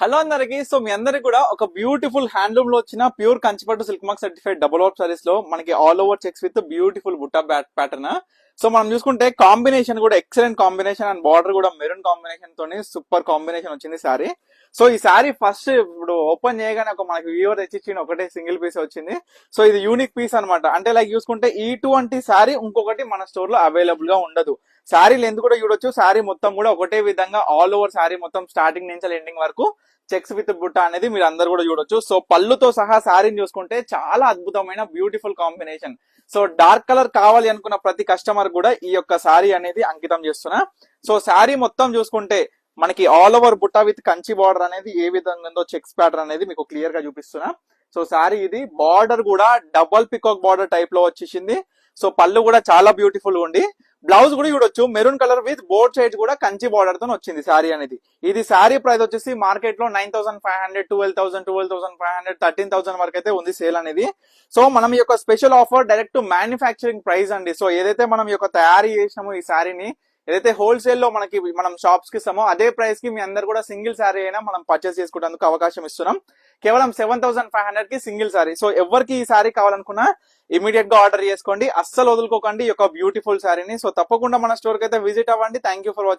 Hello అందరికి. So మీ అందరికి కూడా ఒక బ్యూటిఫుల్ హ్యాండ్లూమ్ లో వచ్చిన pure Kanchipattu silk mark certified double work sarees లో మనకి all over checks with beautiful బుట్టా ప్యాటర్న్. సో మనం చూసుకుంటే కాంబినేషన్ కూడా ఎక్సలెంట్ కాంబినేషన్ అండ్ బార్డర్ కూడా మెరూన్ కాంబినేషన్ తోని సూపర్ కాంబినేషన్ వచ్చింది సారీ. సో ఈ సారీ ఫస్ట్ ఇప్పుడు ఓపెన్ చేయగానే ఒక మనకి వ్యూవర్ తెచ్చిచ్చిన ఒకటే సింగిల్ పీస్ వచ్చింది. సో ఇది యూనిక్ పీస్ అనమాట. అంటే లైక్ చూసుకుంటే ఇటువంటి సారీ ఇంకొకటి మన స్టోర్ లో అవైలబుల్ గా ఉండదు. శారీ లెంత్ కూడా చూడొచ్చు. శారీ మొత్తం కూడా ఒకటే విధంగా ఆల్ ఓవర్ శారీ మొత్తం స్టార్టింగ్ నుంచి ఎండింగ్ వరకు చెక్స్ విత్ బుట్ట అనేది మీరు అందరు కూడా చూడొచ్చు. సో పళ్ళుతో సహా శారీని చూసుకుంటే చాలా అద్భుతమైన beautiful combination. So dark colour కావాలి అనుకున్న ప్రతి కస్టమర్ కూడా ఈ యొక్క శారీ అనేది అంకితం చేస్తున్నా. సో శారీ మొత్తం చూసుకుంటే మనకి ఆల్ ఓవర్ బుట్ట విత్ కంచి బార్డర్ అనేది ఏ విధంగా ఉందో చెక్స్ ప్యాటర్న్ అనేది మీకు క్లియర్ గా చూపిస్తున్నా. సో శారీ ఇది బార్డర్ కూడా డబల్ పికాక్ బార్డర్ టైప్ లో వచ్చేసింది. సో పళ్ళు కూడా చాలా బ్యూటిఫుల్ ఉండి బ్లౌజ్ కూడా చూడొచ్చు maroon colour with board side కూడా కంచి బార్డర్ తో వచ్చింది శారీ అనేది. ఇది శారీ ప్రైస్ వచ్చేసి మార్కెట్ లో 9,500, 12,000, 12,500, 13,000 వరకు అయితే ఉంది సేల్ అనేది. సో మనం ఈ యొక్క special offer direct to manufacturing price అండి. సో ఏదైతే మనం ఈ యొక్క తయారీ చేసినామో ఈ శారీని ఏదైతే హోల్సేల్ లో మనం షాప్స్ కి ఇస్తామో అదే ప్రైస్ కి మీ అందరు కూడా సింగిల్ శారీ అయినా మనం పర్చేస్ చేసుకోవడానికి అవకాశం ఇస్తున్నాం. కేవలం 7,500 కి సింగిల్ శారీ. సో ఎవరికి ఈ శారీ కావాలనుకున్నా ఇమీడియట్ గా ఆర్డర్ చేసుకోండి. అస్సలు వదులుకోకండి ఈ యొక్క బ్యూటిఫుల్ శారీని. సో తప్పకుండా మన స్టోర్ కి అయితే విజిట్ అవ్వండి. Thank you for watching.